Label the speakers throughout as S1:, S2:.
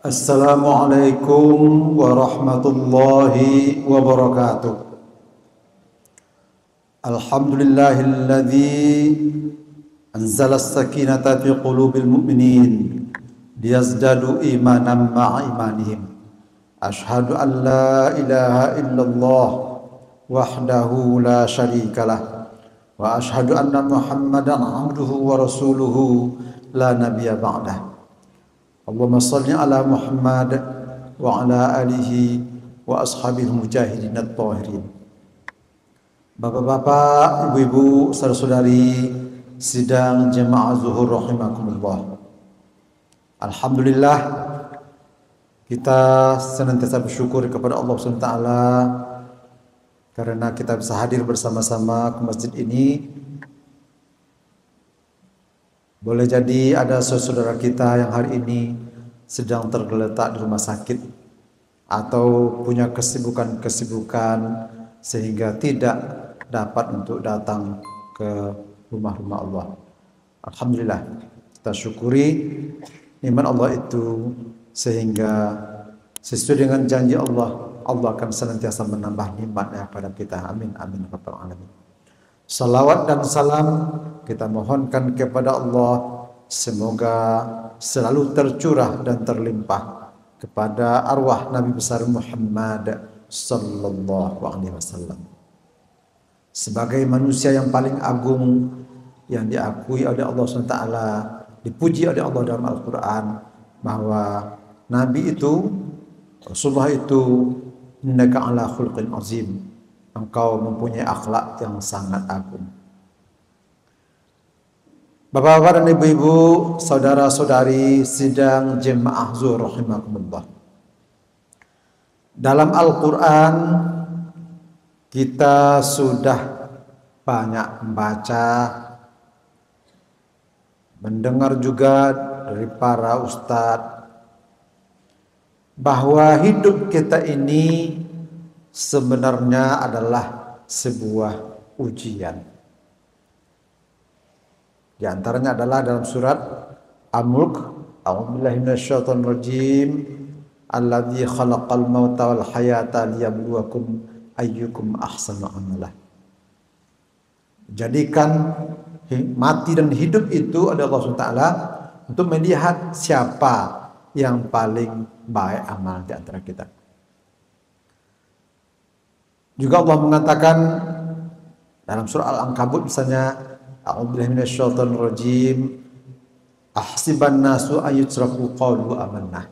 S1: Assalamualaikum warahmatullahi wabarakatuh. Alhamdulillahilladzi anzala as-sakinata fi qulubil mu'minin liyazdadu imanan ma'a imanihim. Ashhadu an la ilaha illallah wahdahu la syarikalah wa ashhadu anna Muhammadan abduhu wa rasuluhu la nabiyya ba'dah. Allahumma salli ala Muhammad wa ala alihi wa ashabil mujahidin at-tahirin. Bapak-bapak, ibu-ibu, saudara-saudari sidang jemaah zuhur rahimakumullah. Alhamdulillah, kita senantiasa bersyukur kepada Allah SWT karena kita bisa hadir bersama-sama ke masjid ini. Boleh jadi ada saudara kita yang hari ini sedang tergeletak di rumah sakit atau punya kesibukan-kesibukan sehingga tidak dapat untuk datang ke rumah-rumah Allah. Alhamdulillah, kita syukuri nikmat Allah itu sehingga sesuai dengan janji Allah, Allah akan senantiasa menambah nikmatnya kepada kita. Amin, amin, rabbal alamin. Salawat dan salam kita mohonkan kepada Allah, semoga selalu tercurah dan terlimpah kepada arwah Nabi besar Muhammad sallallahu alaihi wasallam. Sebagai manusia yang paling agung yang diakui oleh Allah SWT, dipuji oleh Allah dalam Al-Quran, bahwa Nabi itu, Rasulullah itu, innaka ala khulqin azim, engkau mempunyai akhlak yang sangat agung. Bapak-bapak dan ibu-ibu, saudara-saudari sidang jemaah zuhur rahimakumullah. Dalam Al-Quran kita sudah banyak membaca, mendengar juga dari para ustadz bahwa hidup kita ini sebenarnya adalah sebuah ujian. Di antaranya adalah dalam surat Al-Mulk, a'udzubillahi minasyaitonir rajim, alladzi khalaqal mauta wal hayata liyabluwakum ayyukum ahsanu amala. Jadikan mati dan hidup itu adalah Allah SWT untuk melihat siapa yang paling baik amal di antara kita. Juga Allah mengatakan dalam surah Al-Ankabut misalnya, a'udzubillahi minasyaitonir rajim, ahsiban nasu ayyutraku qalu amanna.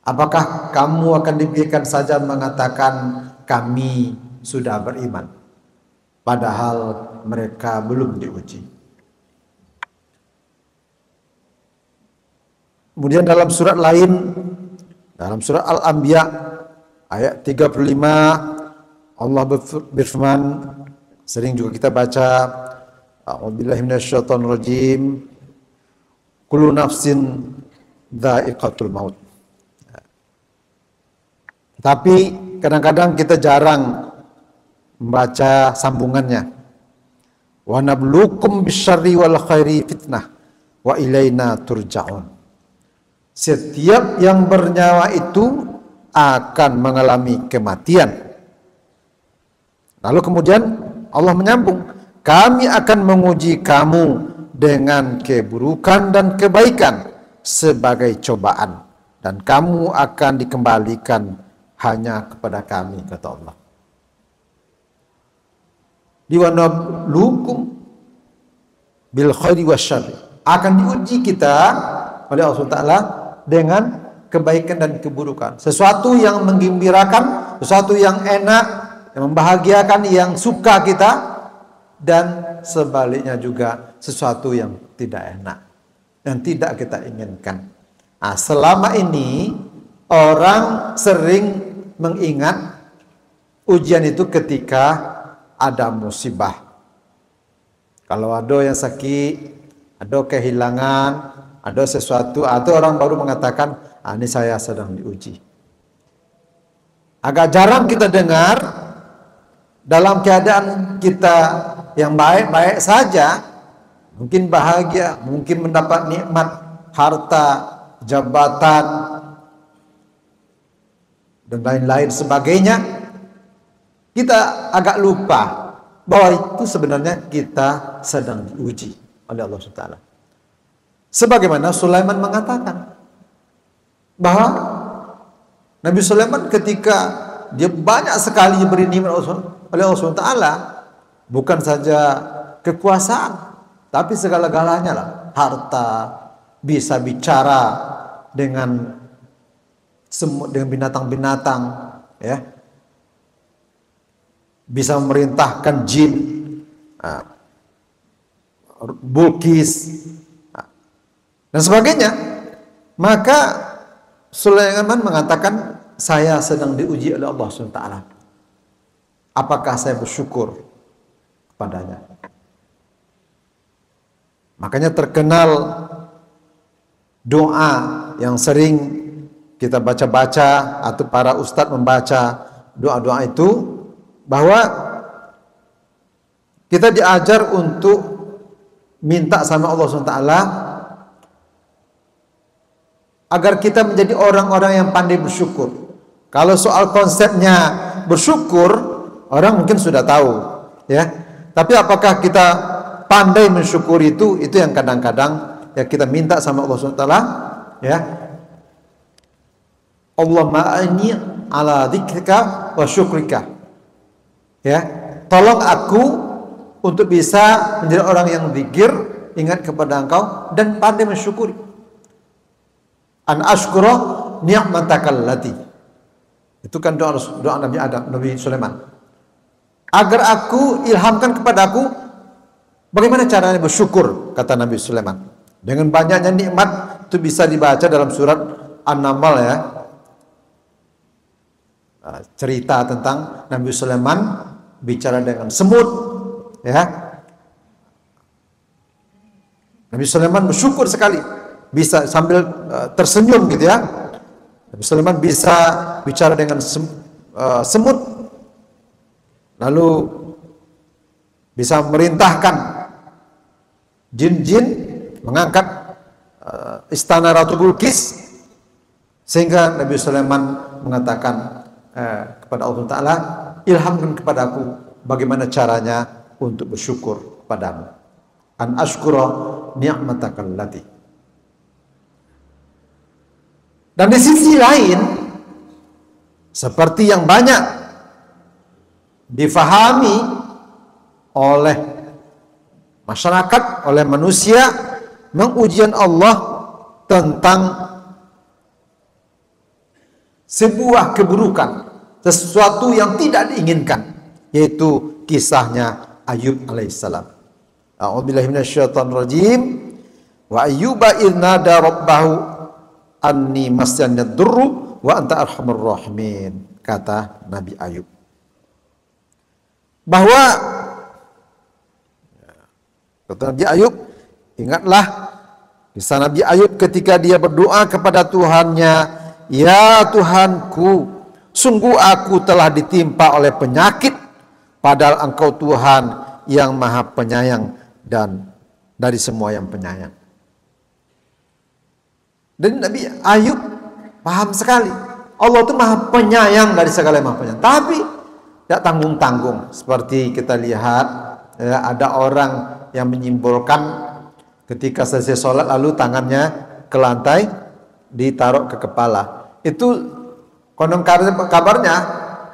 S1: Apakah kamu akan dibiarkan saja mengatakan kami sudah beriman, padahal mereka belum diuji. Kemudian dalam surat lain, dalam surat Al-Anbiya ayat 35, Allah berfirman, sering juga kita baca, a'udzubillahi minasyaitonir rajim, kullu nafsin dha'iqatul maut. Tapi kadang-kadang kita jarang membaca sambungannya. Wa nabluukum bisyarri wal khairi fitnah wa ilaina turja'un. Setiap yang bernyawa itu akan mengalami kematian. Lalu kemudian Allah menyambung, kami akan menguji kamu dengan keburukan dan kebaikan sebagai cobaan, dan kamu akan dikembalikan hanya kepada kami, kata Allah. Diwanablukum bil khairi wasyarri, akan diuji kita oleh Allah Taala dengan kebaikan dan keburukan, sesuatu yang menggembirakan, sesuatu yang enak, yang membahagiakan, yang suka kita, dan sebaliknya juga sesuatu yang tidak enak, yang tidak kita inginkan. Nah, selama ini orang sering mengingat ujian itu ketika ada musibah. Kalau ada yang sakit, ada kehilangan, ada sesuatu, atau orang baru mengatakan, ini saya sedang diuji. Agak jarang kita dengar dalam keadaan kita yang baik-baik saja, mungkin bahagia, mungkin mendapat nikmat, harta, jabatan, dan lain-lain sebagainya, kita agak lupa bahwa itu sebenarnya kita sedang diuji oleh Allah SWT. Sebagaimana Sulaiman mengatakan bahwa Nabi Sulaiman ketika dia banyak sekali diberi nikmat oleh Allah SWT, bukan saja kekuasaan, tapi segala-galanya lah, harta, bisa bicara dengan binatang-binatang, ya, bisa memerintahkan jin, Bulkis, dan sebagainya. Maka Sulaiman mengatakan, saya sedang diuji oleh Allah SWT. Apakah saya bersyukur kepadanya? Makanya terkenal doa yang sering kita baca-baca atau para ustadz membaca doa-doa itu, bahwa kita diajar untuk minta sama Allah SWT agar kita menjadi orang-orang yang pandai bersyukur. Kalau soal konsepnya bersyukur, orang mungkin sudah tahu, ya. Tapi apakah kita pandai mensyukuri itu yang kadang-kadang ya kita minta sama Allah SWT, ya. Allahumma a'inni ala dzikrika wa syukrika. Ya, tolong aku untuk bisa menjadi orang yang zikir, ingat kepada Engkau dan pandai mensyukuri. An ashkura ni'matakal lati. Itu kan doa Nabi Sulaiman. Agar aku ilhamkan kepada aku bagaimana caranya bersyukur, kata Nabi Sulaiman. Dengan banyaknya nikmat itu bisa dibaca dalam surat An-Naml, ya. Cerita tentang Nabi Sulaiman bicara dengan semut, ya. Nabi Sulaiman bersyukur sekali, bisa sambil tersenyum gitu, ya. Nabi Sulaiman bisa bicara dengan semut, lalu bisa merintahkan jin-jin mengangkat istana Ratu Bulkis, sehingga Nabi Sulaiman mengatakan kepada Allah Ta'ala, ilhamkan kepada aku bagaimana caranya untuk bersyukur kepadamu. An ashkura ni'matakal lati. Dan di sisi lain, seperti yang banyak difahami oleh masyarakat, oleh manusia, mengujian Allah tentang sebuah keburukan, sesuatu yang tidak diinginkan, yaitu kisahnya Ayub alaihissalam. A'udzubillahi minasyaitonir rajim. Wa ayyuba idz nada rabbahu anni massanyad durru wa anta arhamur rahimin, kata Nabi Ayub. Bahwa kata Nabi Ayub, ingatlah kisah Nabi Ayub ketika dia berdoa kepada Tuhannya, ya Tuhanku, sungguh aku telah ditimpa oleh penyakit, padahal Engkau Tuhan yang Maha Penyayang dan dari semua yang penyayang. Dan Nabi Ayub paham sekali, Allah itu Maha Penyayang dari segala yang Maha Penyayang, tapi tidak tanggung-tanggung. Seperti kita lihat, ya, ada orang yang menyimbolkan ketika selesai sholat lalu tangannya ke lantai ditaruh ke kepala. Itu konon kabarnya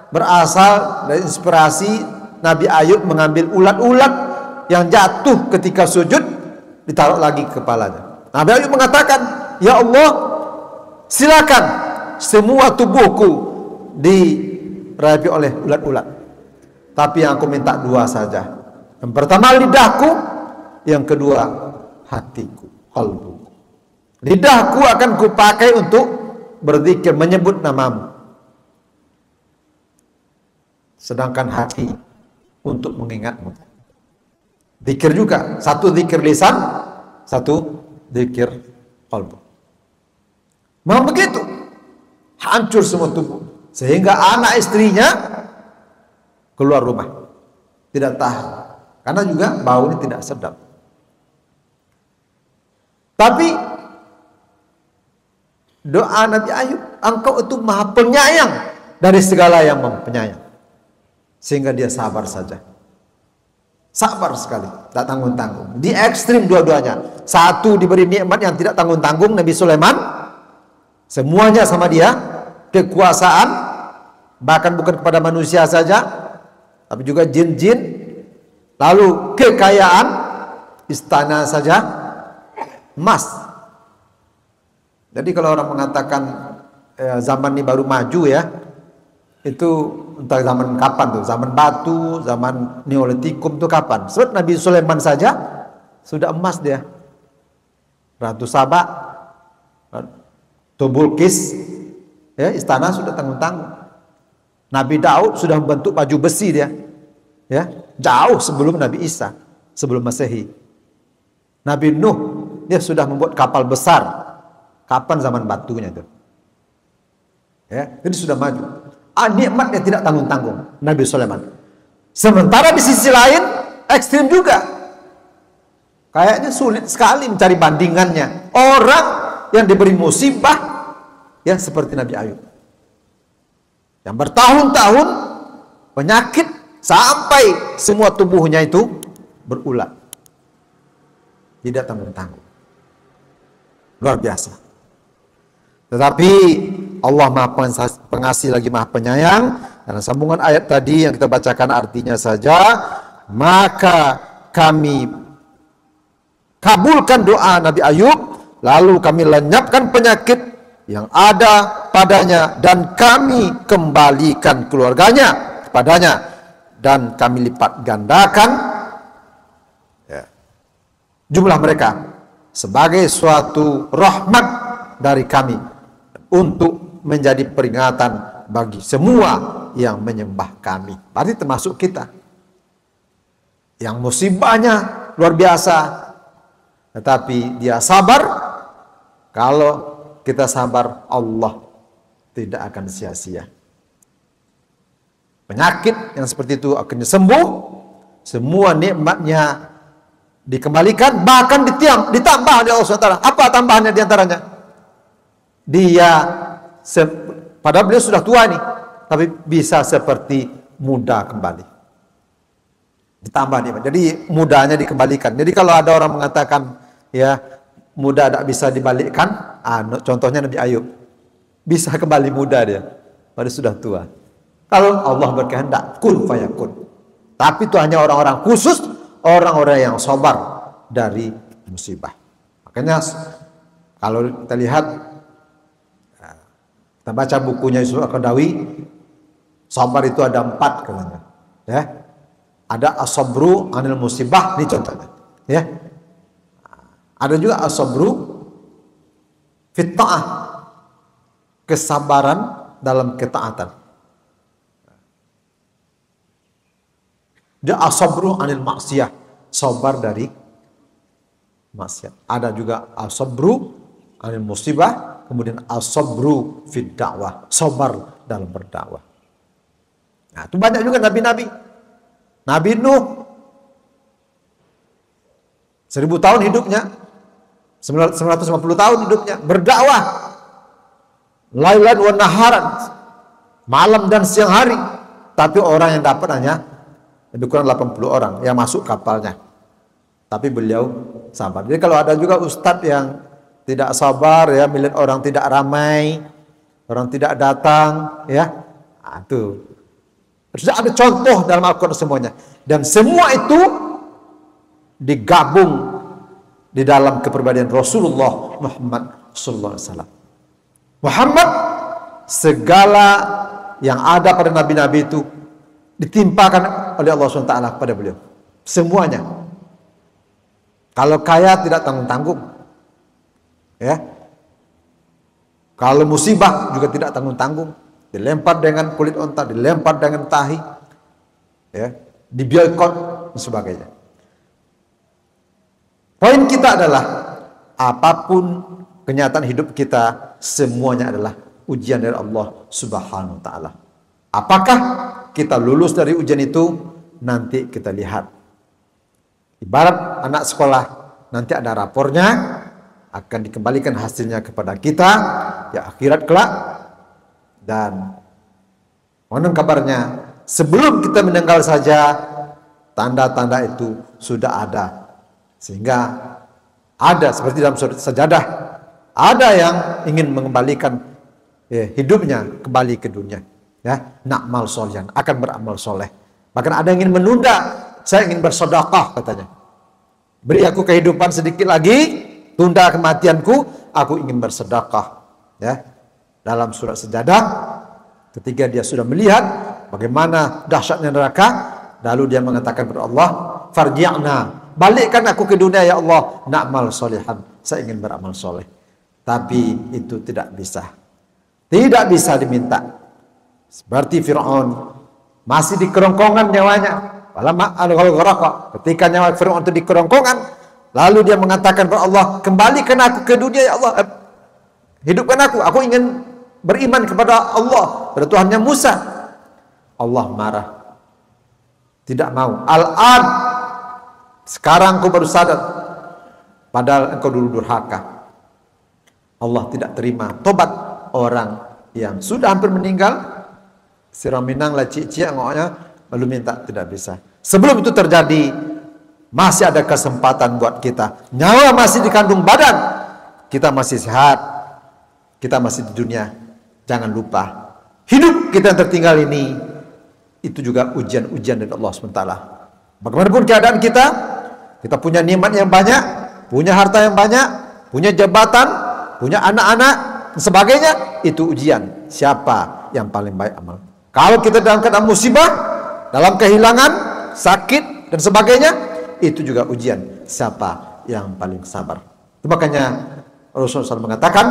S1: berasal dari inspirasi Nabi Ayub mengambil ulat-ulat yang jatuh ketika sujud, ditaruh lagi ke kepalanya. Nabi Ayub mengatakan, ya Allah, silakan semua tubuhku dirapi oleh ulat-ulat, tapi yang aku minta dua saja. Yang pertama lidahku, yang kedua hatiku, qalbuku. Lidahku akan kupakai untuk berzikir, menyebut namamu, sedangkan hati untuk mengingatmu. Zikir juga, satu zikir lisan, satu zikir qalbu. Memang begitu, hancur semua tubuh, sehingga anak istrinya keluar rumah, tidak tahan, karena juga baunya tidak sedap. Tapi doa Nabi Ayub, Engkau itu Maha Penyayang dari segala yang penyayang. Sehingga dia sabar saja. Sabar sekali, tak tanggung-tanggung. Di ekstrim dua-duanya. Satu diberi nikmat yang tidak tanggung-tanggung, Nabi Sulaiman. Semuanya sama dia. Kekuasaan, bahkan bukan kepada manusia saja, tapi juga jin-jin. Lalu kekayaan, istana saja, emas. Jadi kalau orang mengatakan zaman ini baru maju ya, itu entah zaman kapan tuh, zaman batu, zaman Neolitikum itu kapan? Sebab Nabi Sulaiman saja sudah emas dia. Ratu Saba, Tubulkis, ya, istana sudah tanggung-tanggung. Nabi Daud sudah membentuk baju besi dia, ya, jauh sebelum Nabi Isa, sebelum Masehi. Nabi Nuh dia sudah membuat kapal besar. Kapan zaman batunya itu? Ya, jadi sudah maju. Nikmatnya tidak tanggung-tanggung Nabi Sulaiman. Sementara di sisi lain ekstrim juga. Kayaknya sulit sekali mencari bandingannya. Orang yang diberi musibah ya seperti Nabi Ayub, yang bertahun-tahun penyakit sampai semua tubuhnya itu berulat. Tidak tanggung-tanggung. Luar biasa. Tetapi Allah Maha Pengasih lagi Maha Penyayang. Karena sambungan ayat tadi yang kita bacakan artinya saja, maka kami kabulkan doa Nabi Ayub, lalu kami lenyapkan penyakit yang ada padanya, dan kami kembalikan keluarganya kepadanya, dan kami lipat gandakan jumlah mereka sebagai suatu rahmat dari kami, untuk menjadi peringatan bagi semua yang menyembah kami. Berarti termasuk kita yang musibahnya luar biasa, tetapi dia sabar. Kalau kita sabar, Allah tidak akan sia-sia. Penyakit yang seperti itu akan sembuh, semua nikmatnya dikembalikan, bahkan ditambah oleh Allah SWT. Apa tambahannya diantaranya? Padahal beliau sudah tua nih, tapi bisa seperti muda kembali. Ditambah nih, jadi mudanya dikembalikan. Jadi kalau ada orang mengatakan ya muda tidak bisa dibalikkan, contohnya Nabi Ayub, bisa kembali muda dia, padahal sudah tua. Kalau Allah berkehendak, kun fayakun. Tapi itu hanya orang-orang khusus, orang-orang yang sabar dari musibah. Makanya kalau kita lihat, kita baca bukunya Yusuf Al-Qaradawi, sabar itu ada 4 katanya. Ya. Ada as-sabru anil musibah, ini contohnya. Ya. Ada juga as-sabru fit ta'ah, kesabaran dalam ketaatan. Dia as-sabru anil maksiyah, sabar dari maksiat. Ada juga as-sabru anil musibah, kemudian as-sabru fid dakwah, sabar dalam berdakwah. Nah, itu banyak juga nabi-nabi. Nabi Nuh 1000 tahun hidupnya, 950 tahun hidupnya berdakwah, lailan wa naharan, malam dan siang hari. Tapi orang yang dapat hanya lebih kurang 80 orang yang masuk kapalnya. Tapi beliau sabar. Jadi kalau ada juga ustadz yang tidak sabar, ya, melihat orang tidak ramai, orang tidak datang, ya, itu sudah ada contoh dalam Al-Quran semuanya. Dan semua itu digabung di dalam kepribadian Rasulullah Muhammad sallallahu alaihi wasallam. Muhammad, segala yang ada pada nabi-nabi itu ditimpakan oleh Allah SWT kepada beliau. Semuanya. Kalau kaya tidak tanggung-tanggung. Ya. Kalau musibah juga tidak tanggung-tanggung. Dilempar dengan kulit onta, dilempar dengan tahi. Ya, diboikot dan sebagainya. Poin kita adalah apapun kenyataan hidup kita, semuanya adalah ujian dari Allah Subhanahu wa taala. Apakah kita lulus dari ujian itu? Nanti kita lihat. Ibarat anak sekolah, nanti ada rapornya, akan dikembalikan hasilnya kepada kita ya akhirat kelak, dan Konon kabarnya, sebelum kita meninggal saja, tanda-tanda itu sudah ada. Sehingga ada, seperti dalam surat Sajadah, ada yang ingin mengembalikan hidupnya kembali ke dunia. Ya, na'mal solihan, akan beramal soleh. Bahkan ada yang ingin menunda, saya ingin bersedekah katanya. Beri aku kehidupan sedikit lagi, tunda kematianku, aku ingin bersedekah. Ya, dalam surat Sajadah, ketika dia sudah melihat bagaimana dahsyatnya neraka, lalu dia mengatakan kepada Allah, farji'na, balikkan aku ke dunia ya Allah, na'mal solihan, saya ingin beramal soleh. Tapi itu tidak bisa. Tidak bisa diminta. Seperti Fir'aun, masih di kerongkongan nyawanya. Ketika nyawa Fir'aun itu di kerongkongan, lalu dia mengatakan kepada Allah, kembalikan aku ke dunia ya Allah, hidupkan aku ingin beriman kepada Allah, pada Tuhannya Musa. Allah marah, tidak mau. Al-an, sekarang kau baru sadar, padahal engkau dulu durhaka. Allah tidak terima tobat orang yang sudah hampir meninggal, sirang minang lah cik-cik ngoknya, lalu minta, tidak bisa. Sebelum itu terjadi, masih ada kesempatan buat kita. Nyawa masih dikandung badan, kita masih sehat, kita masih di dunia. Jangan lupa, hidup kita yang tertinggal ini, itu juga ujian-ujian dari Allah SWT. Bagaimanapun keadaan kita punya nikmat yang banyak, punya harta yang banyak, punya jabatan, punya anak-anak, dan sebagainya, itu ujian. Siapa yang paling baik amal? Kalau kita dalam keadaan musibah, dalam kehilangan, sakit, dan sebagainya, itu juga ujian. Siapa yang paling sabar? Itu makanya Rasulullah SAW mengatakan,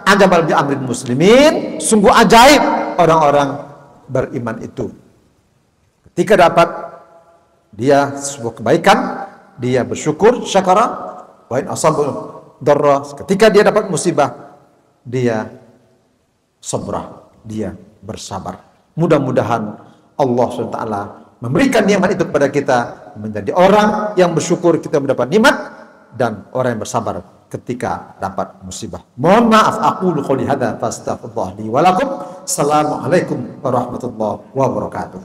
S1: ajabal bi amrin muslimin, sungguh ajaib orang-orang beriman itu. Ketika dapat dia sebuah kebaikan, dia bersyukur, syakara, wa in asabu darra. Ketika dia dapat musibah, dia sabrah, dia bersabar. Mudah-mudahan Allah SWT memberikan nikmat itu kepada kita, menjadi orang yang bersyukur kita mendapat nikmat, dan orang yang bersabar ketika dapat musibah. Mohon maaf, aku qouli hadza fastaghfirullah li wa lakum. Assalamualaikum warahmatullahi wabarakatuh.